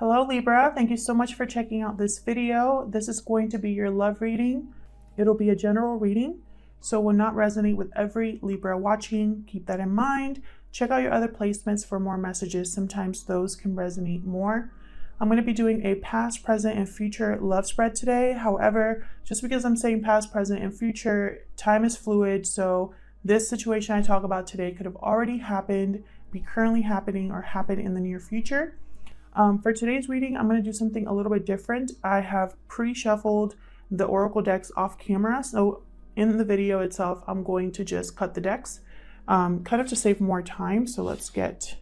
Hello Libra, thank you so much for checking out this video. This is going to be your love reading. It'll be a general reading, so it will not resonate with every Libra watching. Keep that in mind. Check out your other placements for more messages. Sometimes those can resonate more. I'm going to be doing a past, present, and future love spread today. However, just because I'm saying past, present, and future, time is fluid, so this situation I talk about today could have already happened, be currently happening, or happen in the near future. For today's reading, I'm going to do something a little bit different. I have pre-shuffled the oracle decks off camera, so in the video itself, I'm going to just cut the decks, kind of to save more time. So let's get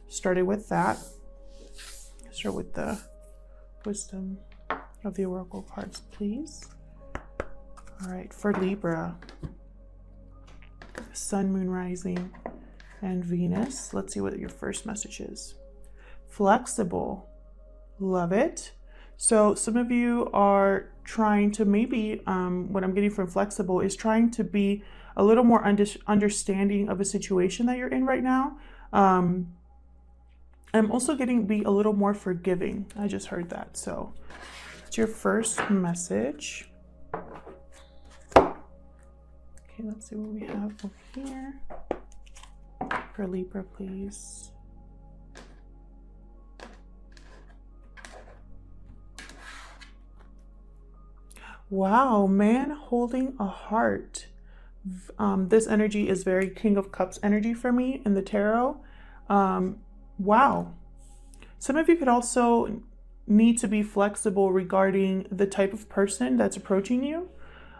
started with that. Start with the wisdom of the oracle cards, please. All right, for Libra, Sun, Moon, Rising, and Venus. Let's see what your first message is. Flexible, love it. So some of you are trying to maybe, what I'm getting from flexible is trying to be a little more understanding of a situation that you're in right now. I'm also getting be a little more forgiving. I just heard that. So it's your first message. Okay, let's see what we have over here for Libra, please. Wow, man holding a heart. This energy is very King of Cups energy for me in the tarot. Wow. Some of you could also need to be flexible regarding the type of person that's approaching you.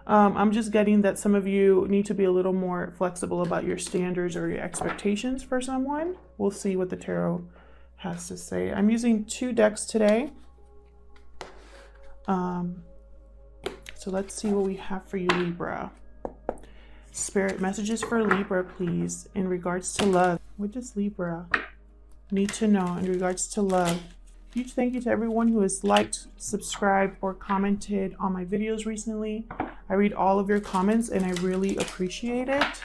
I'm just getting that some of you need to be a little more flexible about your standards or your expectations for someone. We'll see what the tarot has to say. I'm using 2 decks today. So let's see what we have for you, Libra. Spirit messages for Libra, please, in regards to love. What does Libra need to know in regards to love? Huge thank you to everyone who has liked, subscribed, or commented on my videos recently. I read all of your comments and I really appreciate it.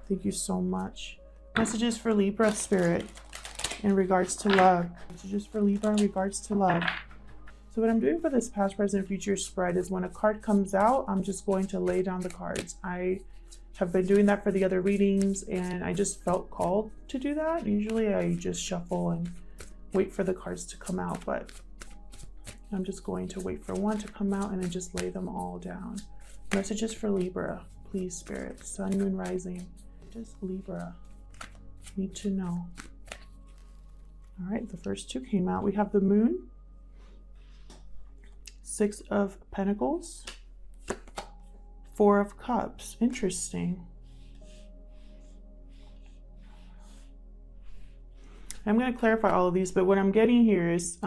Thank you so much. Messages for Libra, Spirit, in regards to love. Messages for Libra in regards to love. So what I'm doing for this past, present, future spread is when a card comes out, I'm just going to lay down the cards. I have been doing that for the other readings and I just felt called to do that. Usually I just shuffle and wait for the cards to come out, but I'm just going to wait for one to come out and then just lay them all down. Messages for Libra, please, Spirit. Sun, Moon, Rising. What does Libra need to know? All right, the first 2 came out. We have the Moon, 6 of Pentacles, 4 of Cups. Interesting. I'm going to clarify all of these, but what I'm getting here is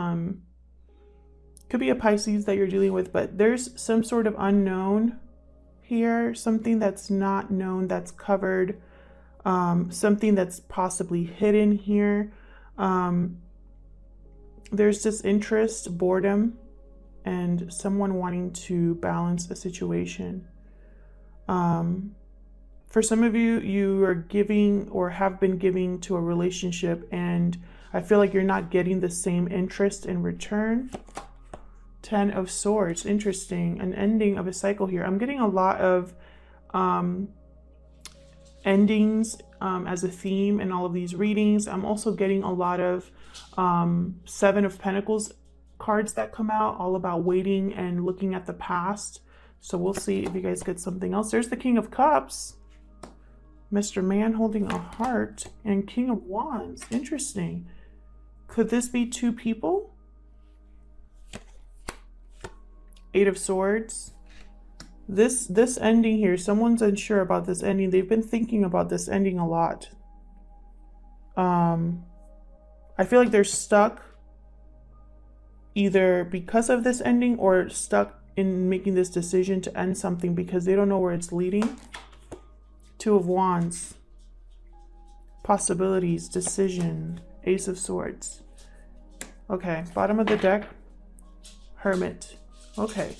could be a Pisces that you're dealing with, but there's some sort of unknown here, something that's not known, that's covered, something that's possibly hidden here. There's disinterest, boredom, and someone wanting to balance a situation. For some of you, you are giving or have been giving to a relationship and I feel like you're not getting the same interest in return. 10 of Swords, interesting. An ending of a cycle here. I'm getting a lot of endings as a theme in all of these readings. I'm also getting a lot of 7 of Pentacles cards that come out, all about waiting and looking at the past. So we'll see if you guys get something else. There's the King of Cups, Mr. Man holding a heart, and King of Wands. Interesting. Could this be 2 people? 8 of Swords. This ending here, someone's unsure about this ending. They've been thinking about this ending a lot. I feel like they're stuck either because of this ending or stuck in making this decision to end something because they don't know where it's leading. 2 of Wands. Possibilities, decision, Ace of Swords. Okay, bottom of the deck, Hermit. Okay,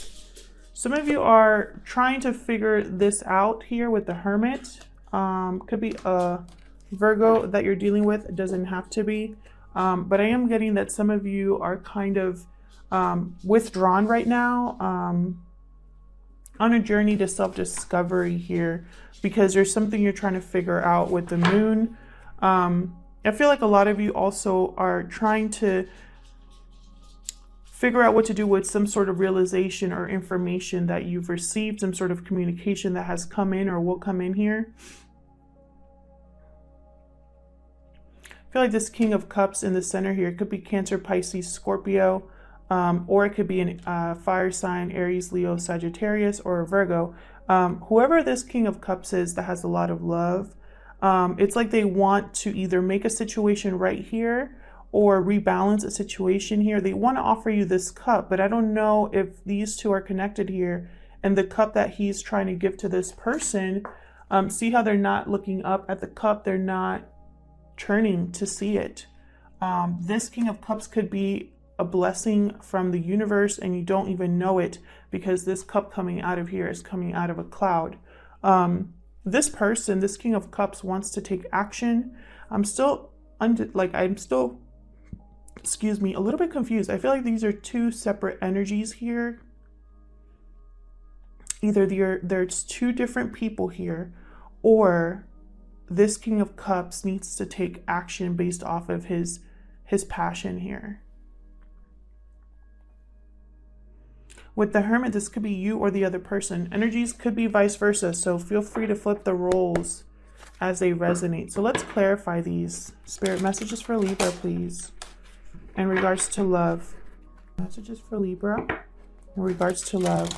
some of you are trying to figure this out here with the Hermit. Could be a Virgo that you're dealing with. It doesn't have to be. But I am getting that some of you are kind of withdrawn right now, on a journey to self-discovery here, because there's something you're trying to figure out with the moon. I feel like a lot of you also are trying to figure out what to do with some sort of realization or information that you've received, some sort of communication that has come in or will come in here. I feel like this King of Cups in the center here could be Cancer, Pisces, Scorpio, or it could be a fire sign, Aries, Leo, Sagittarius, or a Virgo. Whoever this King of Cups is that has a lot of love, it's like they want to either make a situation right here or rebalance a situation here. They want to offer you this cup, but I don't know if these two are connected here. And the cup that he's trying to give to this person, see how they're not looking up at the cup, they're not turning to see it. This King of Cups could be a blessing from the universe and you don't even know it, because this cup coming out of here is coming out of a cloud. This person, this King of Cups, wants to take action. I'm still, excuse me, a little bit confused. I feel like these are two separate energies here. Either there's two different people here, or this King of Cups needs to take action based off of his passion here. With the Hermit, this could be you or the other person. Energies could be vice versa, so feel free to flip the roles as they resonate. So let's clarify these. Spirit messages for Libra, please. In regards to love. Messages for Libra in regards to love.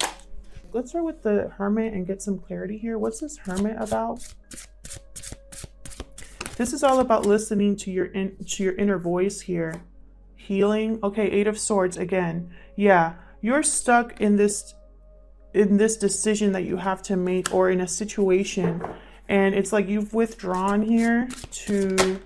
Let's start with the Hermit and get some clarity here. What's this Hermit about? This is all about listening to your inner voice here. Healing. Okay, Eight of Swords again. Yeah. You're stuck in this decision that you have to make, or in a situation, and it's like you've withdrawn here to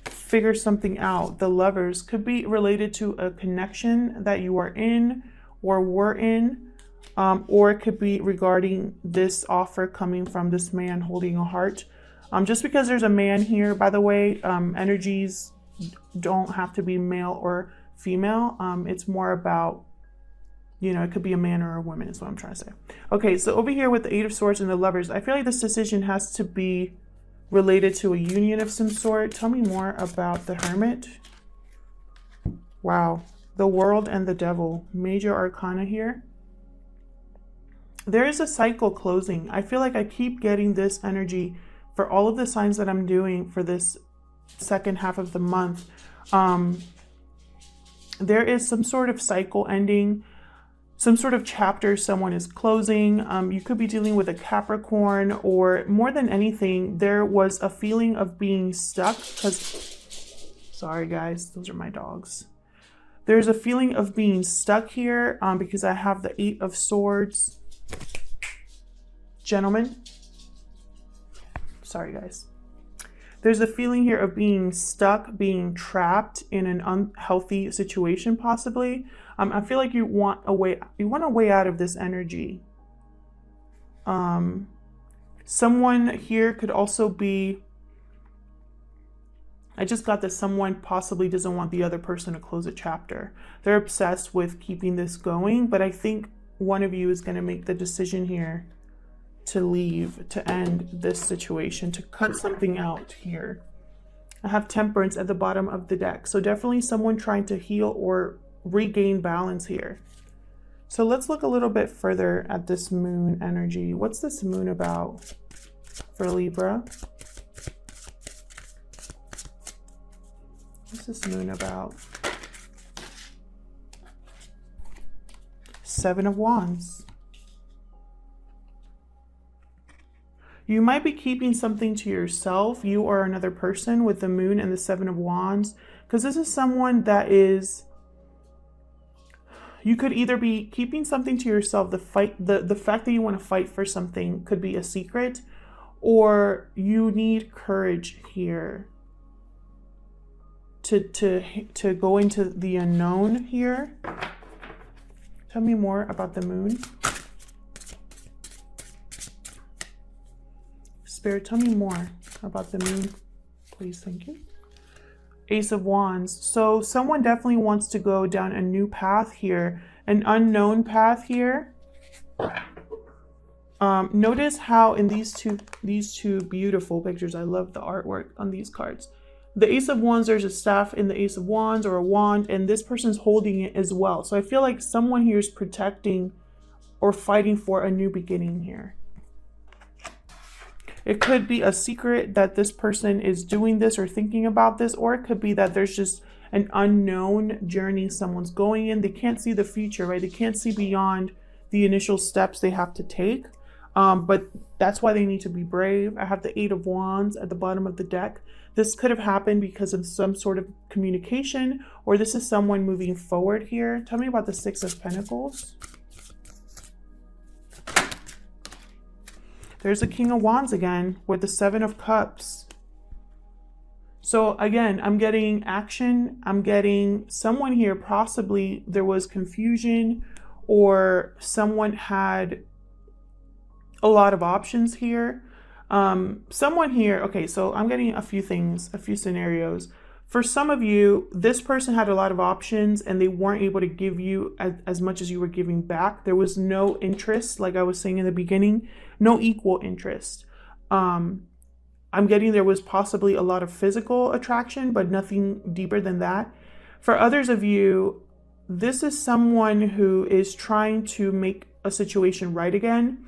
figure something out. The Lovers could be related to a connection that you are in or were in, or it could be regarding this offer coming from this man holding a heart. Just because there's a man here, by the way, energies don't have to be male or female. It's more about, you know, it could be a man or a woman is what I'm trying to say. Okay, so over here with the Eight of Swords and the Lovers, I feel like this decision has to be related to a union of some sort. Tell me more about the Hermit. Wow. The World and the Devil. Major arcana here. There is a cycle closing. I feel like I keep getting this energy for all of the signs that I'm doing for this second half of the month. There is some sort of cycle ending. Some sort of chapter someone is closing. You could be dealing with a Capricorn, or more than anything, there was a feeling of being stuck because, sorry guys, those are my dogs. There's a feeling of being stuck here because I have the Eight of Swords. Gentlemen, sorry guys. There's a feeling here of being stuck, being trapped in an unhealthy situation possibly. I feel like you want a way out of this energy. Someone here could also be, I just got that someone possibly doesn't want the other person to close a chapter. They're obsessed with keeping this going, but I think one of you is going to make the decision here to leave, to end this situation, to cut something out here. I have Temperance at the bottom of the deck. So definitely someone trying to heal or regain balance here. So let's look a little bit further at this moon energy. What's this moon about for Libra? What's this moon about? Seven of Wands. You might be keeping something to yourself, you or another person, with the moon and the Seven of Wands, because this is someone that is, you could either be keeping something to yourself, the fact that you want to fight for something could be a secret, or you need courage here to go into the unknown here. Tell me more about the moon. Spirit, tell me more about the moon, please. Thank you. Ace of Wands. So someone definitely wants to go down a new path here, an unknown path here. Notice how in these two beautiful pictures, I love the artwork on these cards. The Ace of Wands, there's a staff in the Ace of Wands or a wand, and this person's holding it as well. So I feel like someone here is protecting or fighting for a new beginning here. It could be a secret that this person is doing this or thinking about this, or it could be that there's just an unknown journey someone's going in. They can't see the future, right? They can't see beyond the initial steps they have to take. But that's why they need to be brave. I have the Eight of Wands at the bottom of the deck. This could have happened because of some sort of communication, or this is someone moving forward here. Tell me about the Six of Pentacles. There's the King of Wands again with the Seven of Cups. So again, I'm getting action. I'm getting someone here, possibly there was confusion or someone had a lot of options here. Someone here, okay, so I'm getting a few things, a few scenarios. For some of you, this person had a lot of options and they weren't able to give you as much as you were giving back. There was no interest, like I was saying in the beginning, no equal interest. I'm getting there was possibly a lot of physical attraction, but nothing deeper than that. For others of you, this is someone who is trying to make a situation right again.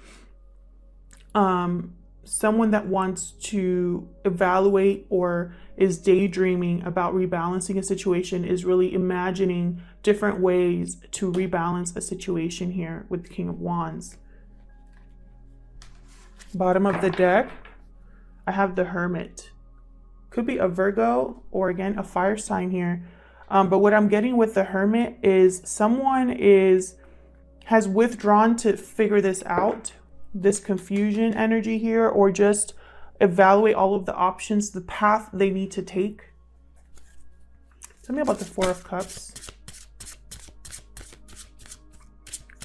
Someone that wants to evaluate or is daydreaming about rebalancing a situation, is really imagining different ways to rebalance a situation here with the King of Wands. Bottom of the deck, I have the Hermit. Could be a Virgo or again a fire sign here. But what I'm getting with the Hermit is someone has withdrawn to figure this out, this confusion energy here, or just evaluate all of the options, the path they need to take. Tell me about the Four of Cups.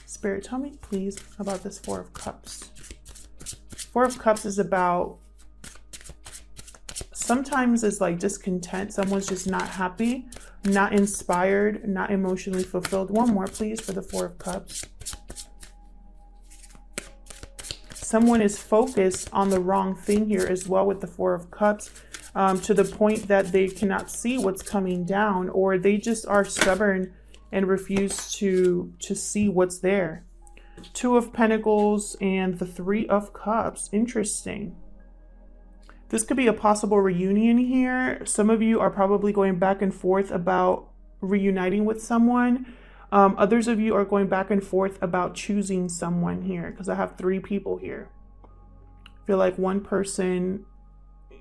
Spirit, tell me please about this Four of Cups. Four of Cups is about, sometimes it's like discontent. Someone's just not happy, not inspired, not emotionally fulfilled. One more please for the Four of Cups. Someone is focused on the wrong thing here as well with the Four of Cups, to the point that they cannot see what's coming down, or they just are stubborn and refuse to see what's there. Two of Pentacles and the Three of Cups. Interesting. This could be a possible reunion here. Some of you are probably going back and forth about reuniting with someone. Others of you are going back and forth about choosing someone here, because I have three people here. I feel like one person,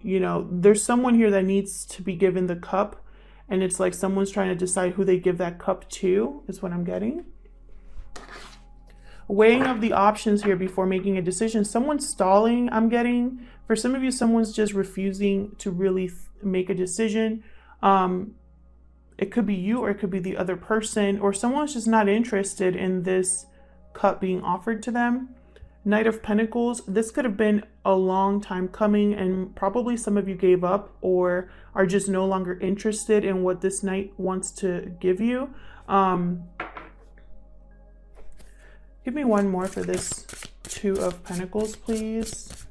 you know, there's someone here that needs to be given the cup, and it's like someone's trying to decide who they give that cup to, is what I'm getting. Weighing of the options here before making a decision. Someone's stalling, I'm getting. For some of you, someone's just refusing to really make a decision. It could be you, or it could be the other person, or someone's just not interested in this cup being offered to them. Knight of Pentacles. This could have been a long time coming, and probably some of you gave up or are just no longer interested in what this knight wants to give you. Give me one more for this Two of Pentacles, please.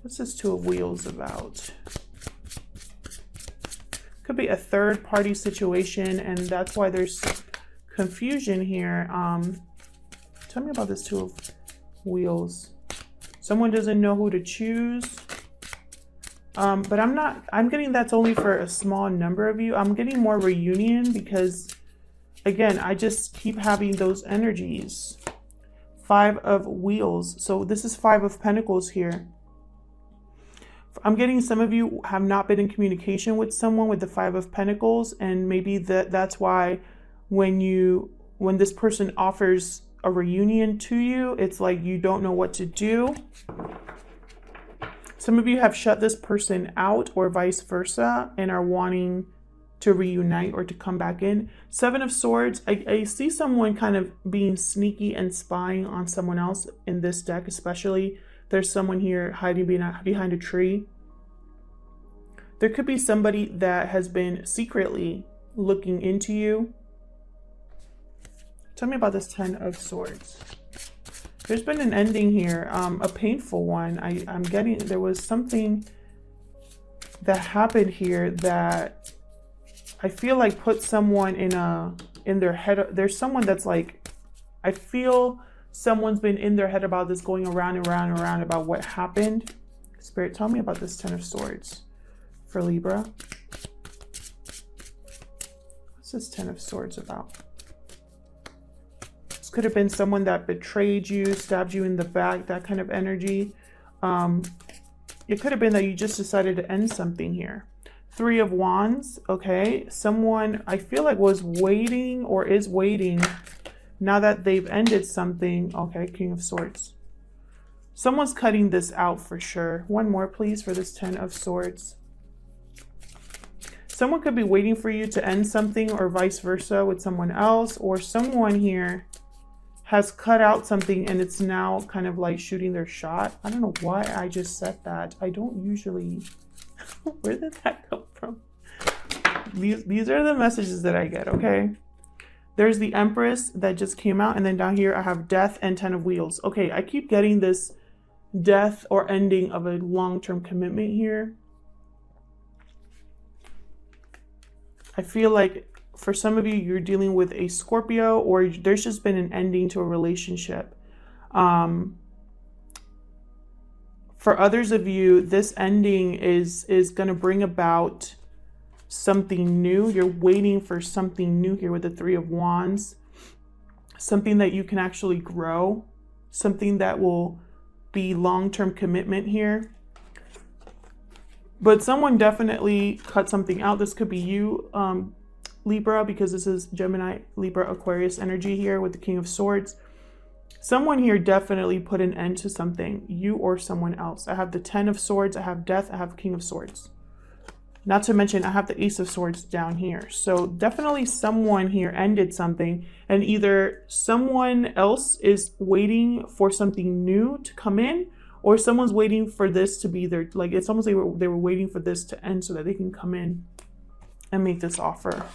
What's this Two of Wheels about? Could be a third party situation, and that's why there's confusion here. Tell me about this Two of Wheels. Someone doesn't know who to choose. But I'm getting that's only for a small number of you. I'm getting more reunion because, again, I just keep having those energies. Five of Wheels. So this is Five of Pentacles here. I'm getting some of you have not been in communication with someone with the Five of Pentacles, and maybe that's why when this person offers a reunion to you, it's like you don't know what to do. Some of you have shut this person out or vice versa and are wanting to reunite or to come back in. Seven of Swords. I see someone kind of being sneaky and spying on someone else in this deck, especially. There's someone here hiding behind a tree. There could be somebody that has been secretly looking into you. Tell me about this Ten of Swords. There's been an ending here, a painful one. I'm getting, there was something that happened here that I feel like put someone in their head. There's someone that's like, I feel someone's been in their head about this, going around and around and around about what happened. Spirit, tell me about this Ten of Swords for Libra. What's this Ten of Swords about? This could have been someone that betrayed you, stabbed you in the back, that kind of energy. It could have been that you just decided to end something here. Three of Wands, okay. Someone I feel like was waiting or is waiting now that they've ended something. Okay, King of Swords. Someone's cutting this out for sure. One more, please, for this Ten of Swords. Someone could be waiting for you to end something or vice versa with someone else, or someone here has cut out something and it's now kind of like shooting their shot. I don't know why I just said that. I don't usually... Where did that come from? These are the messages that I get, okay? There's the Empress that just came out, and then down here I have Death and Ten of Wheels. Okay, I keep getting this death or ending of a long-term commitment here. I feel like for some of you, you're dealing with a Scorpio, or there's just been an ending to a relationship. For others of you, this ending is going to bring about something new. You're waiting for something new here with the Three of Wands. Something that you can actually grow. Something that will be long-term commitment here. But someone definitely cut something out. This could be you, Libra, because this is Gemini, Libra, Aquarius energy here with the King of Swords. Someone here definitely put an end to something, you or someone else. I have the Ten of Swords, I have Death, I have King of Swords. Not to mention, I have the Ace of Swords down here. So definitely someone here ended something, and either someone else is waiting for something new to come in, or someone's waiting for this to be their, like it's almost like they were waiting for this to end so that they can come in and make this offer.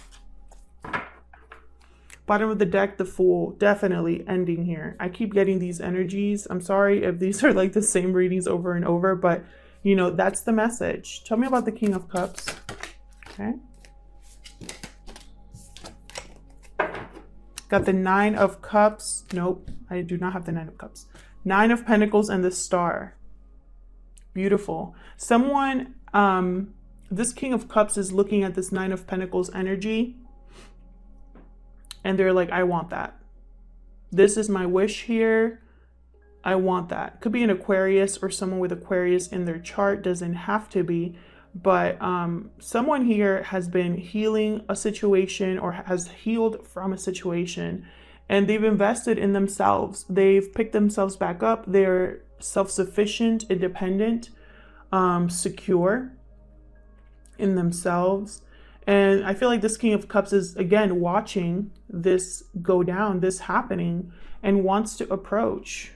Bottom of the deck, the Fool, definitely ending here. I keep getting these energies. I'm sorry if these are like the same readings over and over, but you know, that's the message. Tell me about the King of Cups. Okay. Got the Nine of Cups. Nope, I do not have the Nine of Cups. Nine of Pentacles and the Star. Beautiful. Someone, this King of Cups is looking at this Nine of Pentacles energy, and they're like, I want that. This is my wish here. I want that. Could be an Aquarius or someone with Aquarius in their chart. Doesn't have to be. But someone here has been healing a situation or has healed from a situation. And they've invested in themselves. They've picked themselves back up. They're self-sufficient, independent, secure in themselves. And I feel like this King of Cups is, again, watching this go down, this happening, and wants to approach.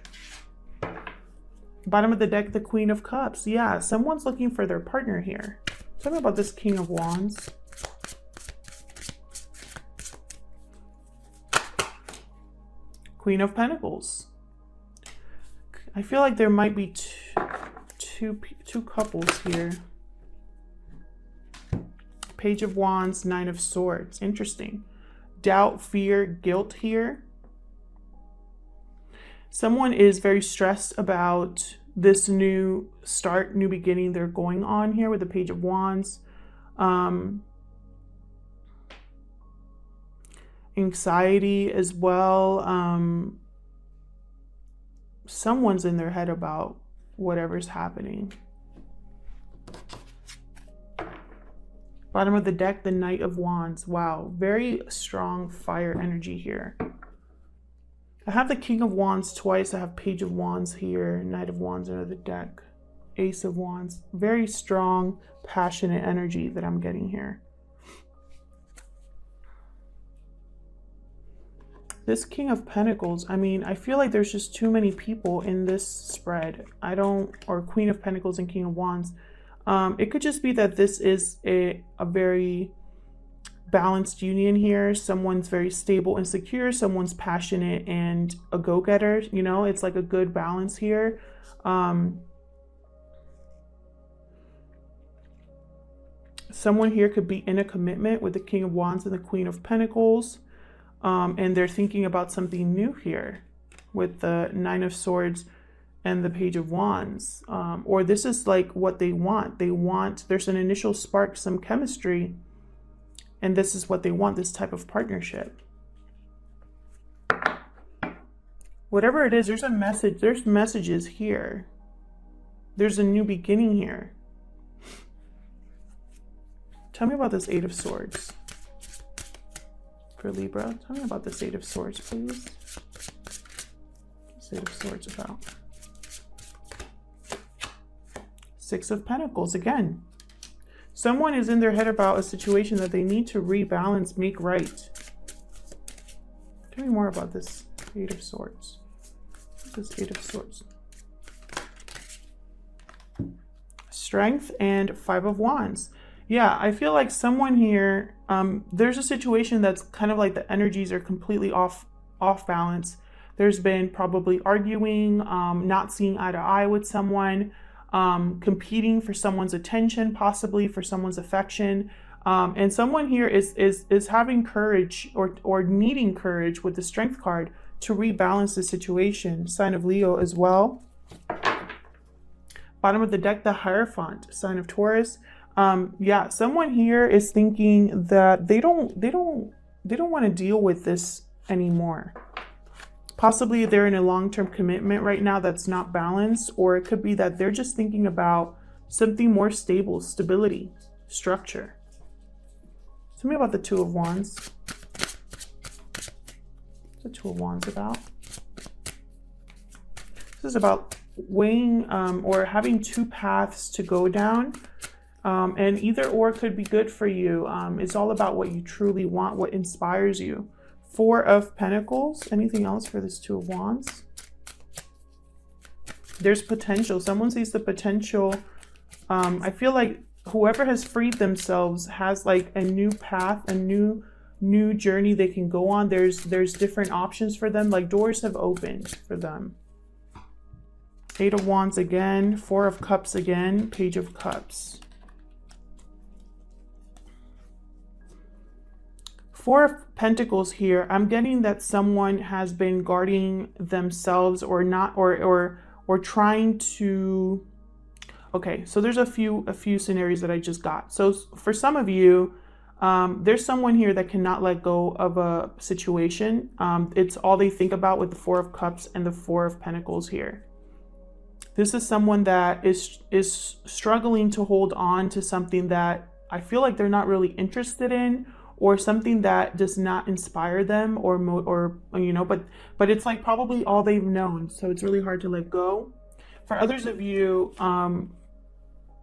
Bottom of the deck, the Queen of Cups. Yeah, someone's looking for their partner here. Tell me about this King of Wands. Queen of Pentacles. I feel like there might be two couples here. Page of Wands, Nine of Swords. Interesting. Doubt, fear, guilt here. Someone is very stressed about this new start, new beginning they're going on here with the Page of Wands. Anxiety as well. Someone's in their head about whatever's happening. Bottom of the deck, the Knight of Wands. Wow, very strong fire energy here. I have the King of Wands twice. I have Page of Wands here, Knight of Wands under the deck, Ace of Wands. Very strong, passionate energy that I'm getting here. This King of Pentacles, I mean, I feel like there's just too many people in this spread. Or Queen of Pentacles and King of Wands. It could just be that this is a very balanced union here. Someone's very stable and secure. Someone's passionate and a go-getter. You know, it's like a good balance here. Someone here could be in a commitment with the King of Wands and the Queen of Pentacles. And they're thinking about something new here with the Nine of Swords and the Page of Wands. Or this is like what they want. There's an initial spark, some chemistry, and this is what they want, this type of partnership. Whatever it is, there's a message, there's messages here. There's a new beginning here. Tell me about this Eight of Swords for Libra. Tell me about this Eight of Swords, please. What's Eight of Swords about? Six of Pentacles again. Someone is in their head about a situation that they need to rebalance, make right. Tell me more about this Eight of Swords. What's this Eight of Swords? Strength and Five of Wands. Yeah, I feel like someone here, there's a situation that's kind of like the energies are completely off balance. There's been probably arguing, not seeing eye to eye with someone, competing for someone's attention, possibly for someone's affection. And someone here is having courage or needing courage with the Strength card to rebalance the situation. Sign of Leo as well. Bottom of the deck, the Hierophant, sign of Taurus. Yeah, someone here is thinking that they don't want to deal with this anymore. Possibly they're in a long-term commitment right now that's not balanced, or it could be that they're just thinking about something more stable, stability, structure. Tell me about the Two of Wands. What's the Two of Wands about? This is about weighing or having two paths to go down. And either or could be good for you. It's all about what you truly want, what inspires you. Four of Pentacles. Anything else for this Two of Wands? There's potential. Someone sees the potential. I feel like whoever has freed themselves has like a new path, a new journey they can go on. There's different options for them. Like doors have opened for them. Eight of Wands again. Four of Cups again. Page of Cups. Four of Pentacles here. I'm getting that someone has been guarding themselves or not, or trying to. Okay, so there's a few scenarios that I just got. So for some of you, there's someone here that cannot let go of a situation. It's all they think about with the Four of Cups and the Four of Pentacles here. This is someone that is struggling to hold on to something that I feel like they're not really interested in, or something that does not inspire them, or you know, but it's like probably all they've known, so it's really hard to let go. For others of you,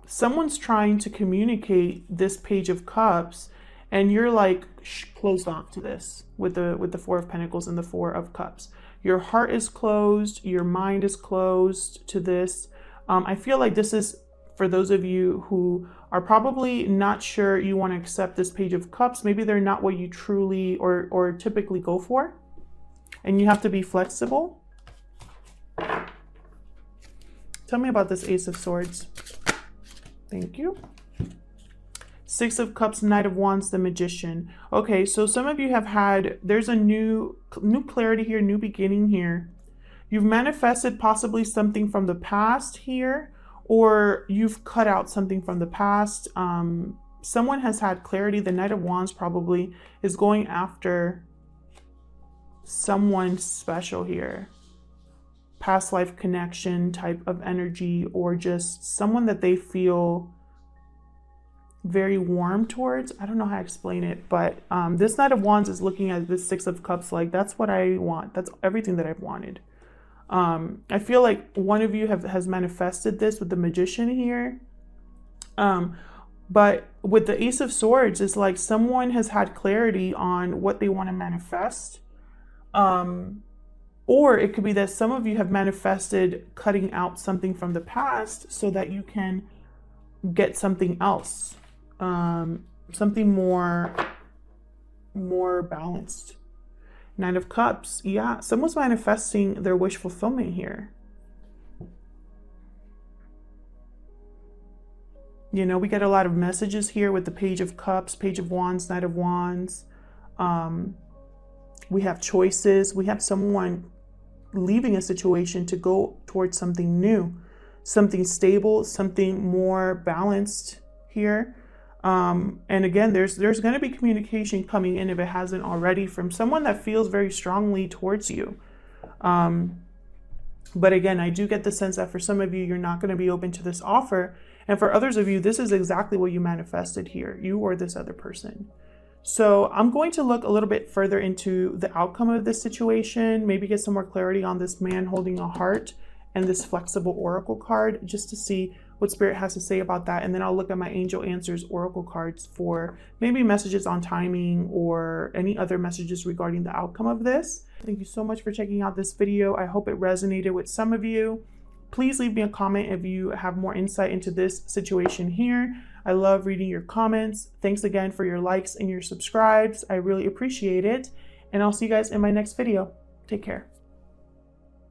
someone's trying to communicate this Page of Cups, and you're like closed off to this with the Four of Pentacles and the Four of Cups. Your heart is closed, your mind is closed to this. I feel like this is for those of you who are probably not sure you want to accept this Page of Cups. Maybe they're not what you truly or typically go for, and you have to be flexible. Tell me about this Ace of Swords. Thank you. Six of Cups, Knight of Wands, the Magician. Okay, so some of you have had, there's a new clarity here, new beginning here. You've manifested possibly something from the past here, or you've cut out something from the past. Someone has had clarity. The Knight of Wands probably is going after someone special here. Past life connection type of energy, or just someone that they feel very warm towards. I don't know how to explain it, but this Knight of Wands is looking at this Six of Cups like, that's what I want. That's everything that I've wanted. I feel like one of you has manifested this with the Magician here. But with the Ace of Swords, it's like someone has had clarity on what they want to manifest. Or it could be that some of you have manifested cutting out something from the past so that you can get something else, something more balanced. Knight of Cups. Yeah, someone's manifesting their wish fulfillment here. You know, we get a lot of messages here with the Page of Cups, Page of Wands, Knight of Wands. We have choices. We have someone leaving a situation to go towards something new, something stable, something more balanced here. And again, there's going to be communication coming in, if it hasn't already, from someone that feels very strongly towards you. But again, I do get the sense that for some of you, you're not going to be open to this offer. And for others of you, this is exactly what you manifested here, you or this other person. So I'm going to look a little bit further into the outcome of this situation, maybe get some more clarity on this man holding a heart and this flexible oracle card, just to see what Spirit has to say about that. And then I'll look at my Angel Answers oracle cards for maybe messages on timing or any other messages regarding the outcome of this. Thank you so much for checking out this video. I hope it resonated with some of you. Please leave me a comment if you have more insight into this situation here. I love reading your comments. Thanks again for your likes and your subscribes. I really appreciate it. And I'll see you guys in my next video. Take care.